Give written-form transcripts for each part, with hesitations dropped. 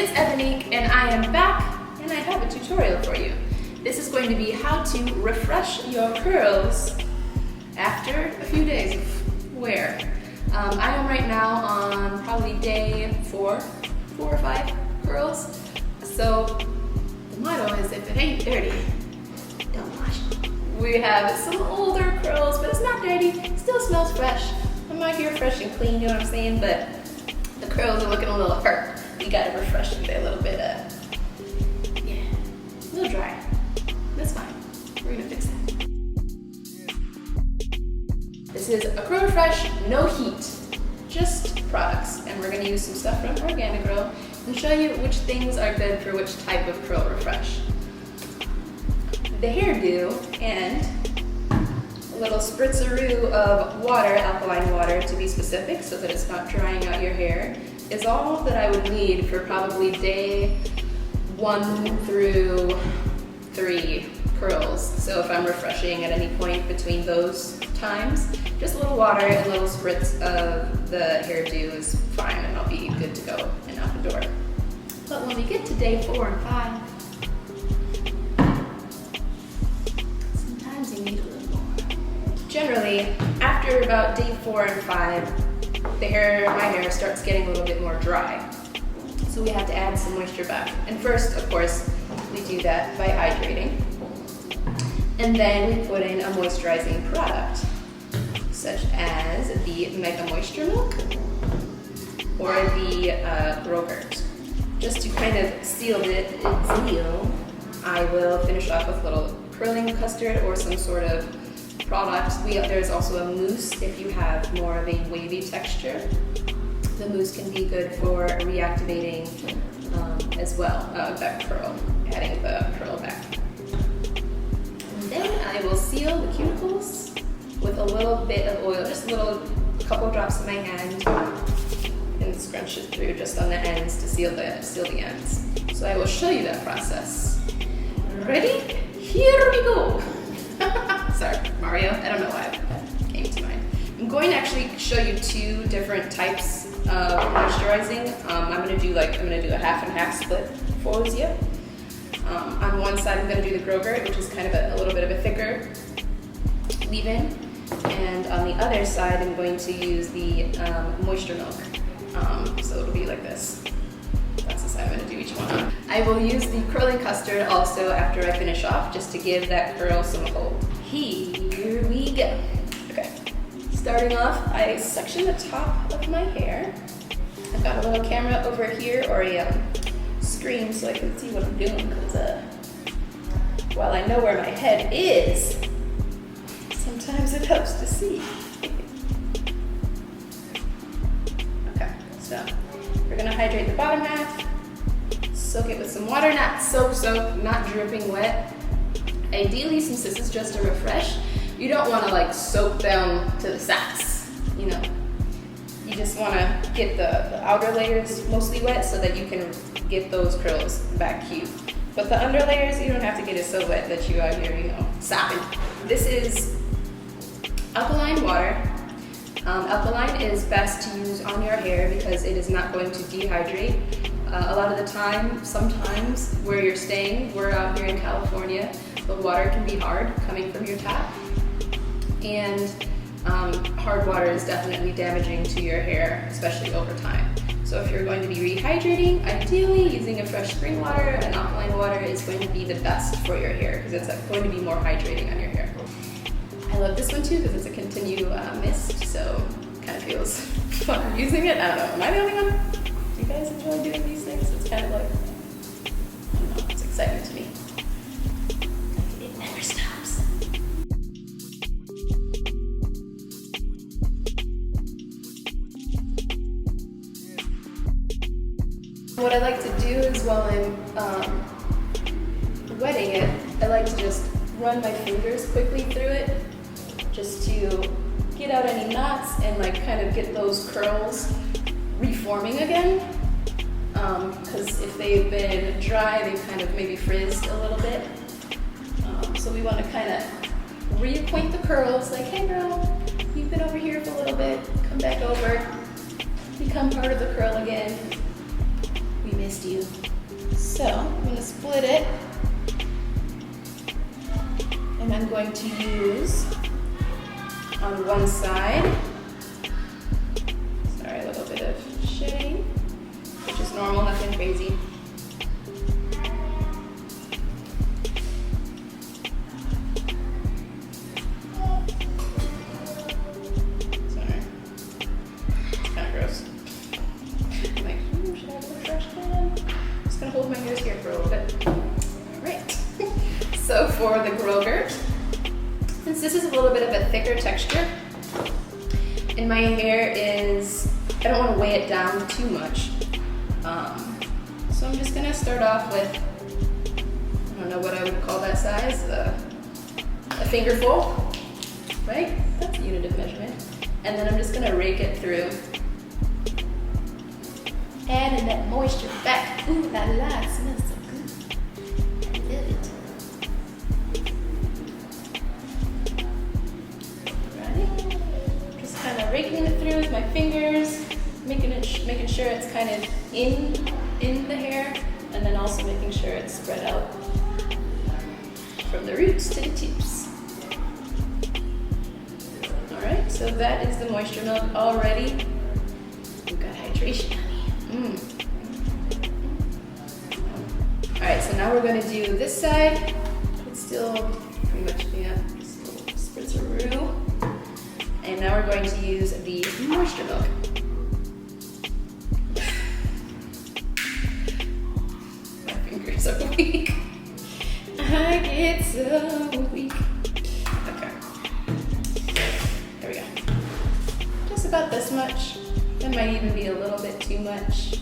it's Ebonique and I am back and I have a tutorial for you. This is going to be how to refresh your curls after a few days of wear. I am right now on probably day 4 or 5 curls. So the motto is if it ain't dirty, don't wash it. We have some older curls, but it's not dirty, it still smells fresh. I'm out here fresh and clean, you know what I'm saying? But the curls are looking a little hurt. You gotta refresh them. They're a little bit, yeah, a little dry. That's fine. We're gonna fix that. This is a curl refresh, no heat, just products. And we're gonna use some stuff from OrganiGrow and show you which things are good for which type of curl refresh. The hairdo and a little spritzeroo of water, alkaline water to be specific, so that it's not drying out your hair, is all that I would need for probably day 1 through 3 curls. So if I'm refreshing at any point between those times, just a little water and a little spritz of the hairdo is fine, and I'll be good to go and out the door. But when we get to day 4 and 5, sometimes you need a little more. Generally, after about day 4 and 5, my hair starts getting a little bit more dry. So we have to add some moisture back. And first, of course, we do that by hydrating. And then we put in a moisturizing product, such as the Mega Moisture Milk or the Grogurt. Just to kind of seal it, I will finish off with a little curling custard or some sort of product. There's also a mousse if you have more of a wavy texture. The mousse can be good for reactivating as well, that curl, adding the curl back. And then I will seal the cuticles with a little bit of oil, just a couple drops in my hand, and scrunch it through just on the ends to seal the ends. So I will show you that process. Ready? Here we go. Sorry, Mario, I don't know why that came to mind. I'm going to actually show you 2 different types of moisturizing. I'm gonna do a half and half split for you. On one side, I'm gonna do the Grogurt, which is kind of a little bit of a thicker leave-in. And on the other side, I'm going to use the Moisture Milk. So it'll be like this. That's the side I'm gonna do each one on. I will use the curling custard also after I finish off, just to give that curl some hold. Here we go. Okay, starting off, I section the top of my hair. I've got a little camera over here, or a screen, so I can see what I'm doing, because while I know where my head is, sometimes it helps to see. Okay, so we're gonna hydrate the bottom half, soak it with some water, not soak, not dripping wet. Ideally, since this is just a refresh, you don't want to like soak down to the sacks, you know. You just want to get the outer layers mostly wet so that you can get those curls back cute. But the under layers, you don't have to get it so wet that you out here, you know, sopping. This is alkaline water. Alkaline is best to use on your hair because it is not going to dehydrate. A lot of the time, sometimes where you're staying, we're out here in California, the water can be hard coming from your tap, and hard water is definitely damaging to your hair, especially over time. So if you're going to be rehydrating, ideally using a fresh spring water and alkaline water is going to be the best for your hair because it's going to be more hydrating on your hair. I love this one too because it's a continued mist, so it kind of feels fun using it. I don't know, am I the only one? Do you guys enjoy doing these things? It's kind of like, I don't know, it's exciting to me. It never stops. What I like to do is while I'm wetting it, I like to just run my fingers quickly through it just to get out any knots and like kind of get those curls reforming again. Because if they've been dry, they've kind of maybe frizzed a little bit. So we want to kind of reacquaint the curls, like, hey girl, you've been over here for a little bit, come back over, become part of the curl again. We make missed you. So I'm going to split it, and I'm going to use on one side, sorry, a little bit of shedding, which is normal, nothing crazy. Sorry, it's kind of gross. I'm like, should I have a brush can? I'm just gonna hold my hairs here for a little bit. All right. So for the Grogurt, since this is a little bit of a thicker texture, and my hair is, I don't want to weigh it down too much. So I'm just gonna start off with, I don't know what I would call that size, a fingerful, right? That's a unit of measurement. And then I'm just gonna rake it through, adding that moisture back. Ooh la la, it smells so good. I love it. Kind of raking it through with my fingers, making sure it's kind of in the hair, and then also making sure it's spread out from the roots to the tips. All right, so that is the moisture milk already. We've got hydration. All right, so now we're going to do this side. It's still pretty much, yeah, still spritzeroo. And now we're going to use the moisture milk. My fingers are weak. I get so weak. Okay. There we go. Just about this much. That might even be a little bit too much.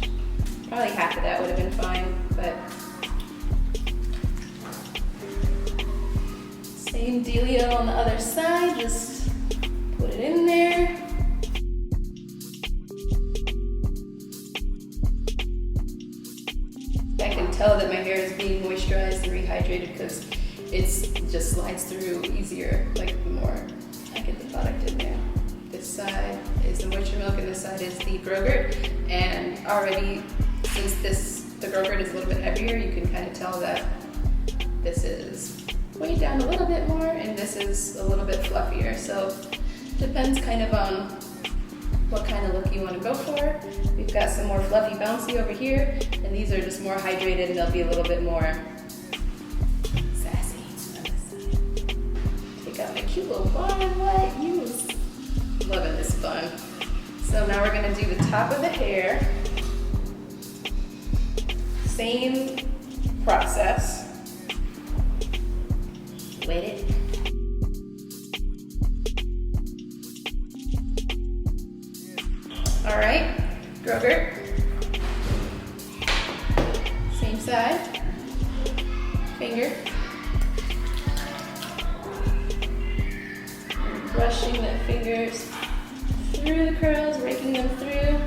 Probably half of that would have been fine, but same dealio on the other side. Just put it in there. I can tell that my hair is being moisturized and rehydrated because it just slides through easier, like the more I get the product in there. This side is the moisture milk and this side is the Grogurt. And already, since the Grogurt is a little bit heavier, you can kind of tell that this is weighed down a little bit more and this is a little bit fluffier. So depends kind of on what kind of look you want to go for. We've got some more fluffy bouncy over here, and these are just more hydrated and they'll be a little bit more sassy on this side. Take out my cute little bun. What? You was loving this bun. So now we're going to do the top of the hair. Same process. Wet it. All right, Grogurt. Same side. Finger. Brushing the fingers through the curls, raking them through.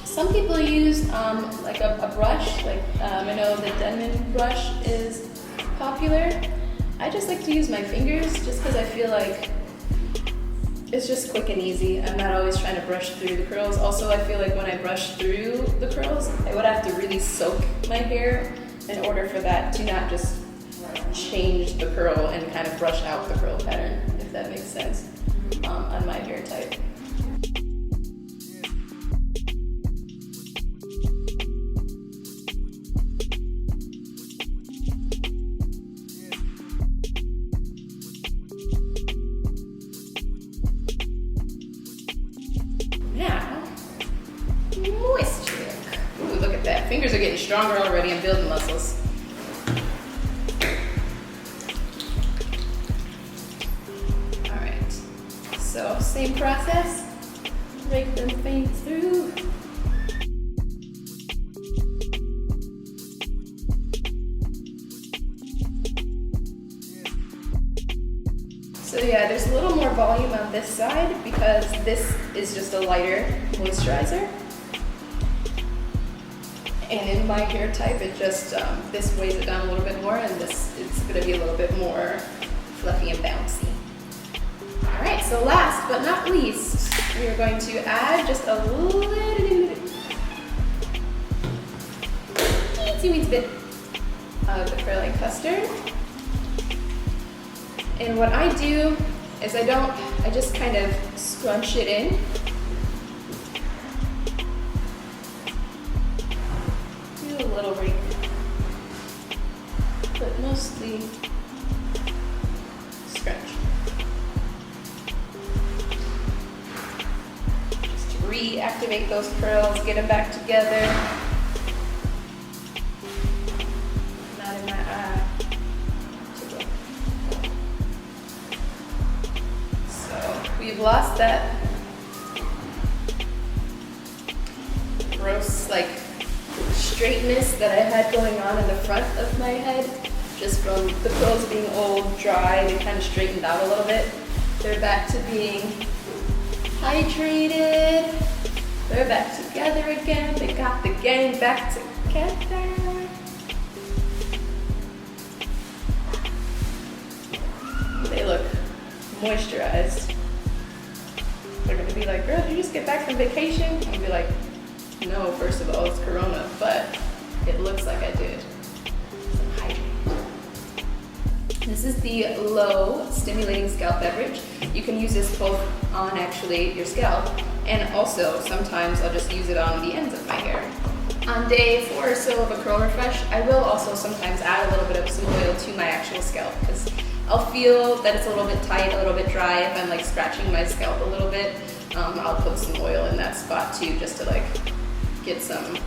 Some people use like a brush, like I know the Denman brush is popular. I just like to use my fingers just because I feel like it's just quick and easy. I'm not always trying to brush through the curls. Also, I feel like when I brush through the curls, I would have to really soak my hair in order for that to not just change the curl and kind of brush out the curl pattern, if that makes sense, on my hair type. Fingers are getting stronger already. I'm building muscles. All right. So same process. Rake them things through. So yeah, there's a little more volume on this side because this is just a lighter moisturizer. And in my hair type, it just, this weighs it down a little bit more, and this is gonna be a little bit more fluffy and bouncy. All right, so last but not least, we are going to add just a little teeny bit of the curling custard. And what I do is I just kind of scrunch it in. Do a little rake, but mostly scrunch. Just to reactivate those curls, get them back together. Not in my eye. So we've lost that gross, like, straightness that I had going on in the front of my head, just from the curls being old, dry. They kind of straightened out a little bit. They're back to being hydrated. They're back together again. They got the gang back together. They look moisturized. They're gonna be like, girl, did you just get back from vacation? I'm gonna be like, no, first of all, it's Corona, but it looks like I did. So I'm hydrated. This is the low stimulating scalp beverage. You can use this both on actually your scalp, and also sometimes I'll just use it on the ends of my hair. On day 4 or so of a curl refresh, I will also sometimes add a little bit of some oil to my actual scalp, because I'll feel that it's a little bit tight, a little bit dry. If I'm like scratching my scalp a little bit, I'll put some oil in that spot too, just to like get some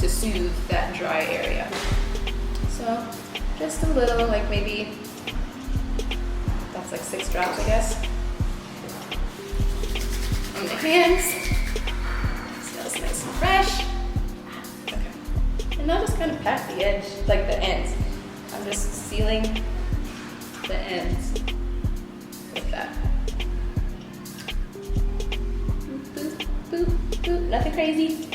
to soothe that dry area. So just a little, like maybe that's like 6 drops, I guess, on the hands. Smells nice and fresh. Okay, and I'll just kind of pat the edge, like the ends. I'm just sealing the ends with that. Boop, boop, boop. Nothing crazy.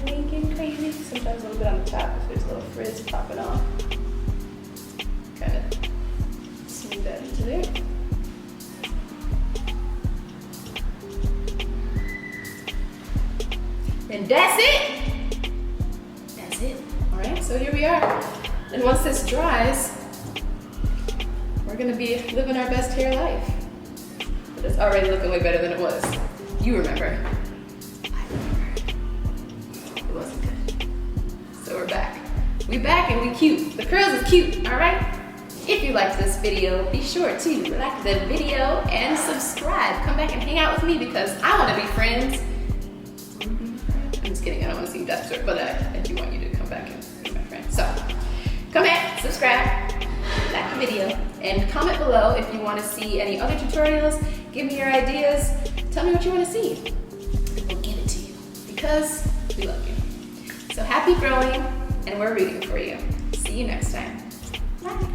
Nothing crazy. Sometimes a little bit on the top if there's a little frizz popping off. Kind of smooth that into there. And that's it. That's it. All right, so here we are. And once this dries, we're gonna be living our best hair life. But it's already looking way better than it was. You remember. I remember. It wasn't good. So we're back. We back and we cute. The curls is cute, all right? If you liked this video, be sure to like the video and subscribe. Come back and hang out with me because I wanna be friends. I'm just kidding, I don't wanna seem desperate, but I do want you to come back and be my friend. So, come back, subscribe, like the video, and comment below if you want to see any other tutorials. Give me your ideas. Tell me what you want to see. We'll give it to you because we love you. So happy growing, and we're rooting for you. See you next time. Bye.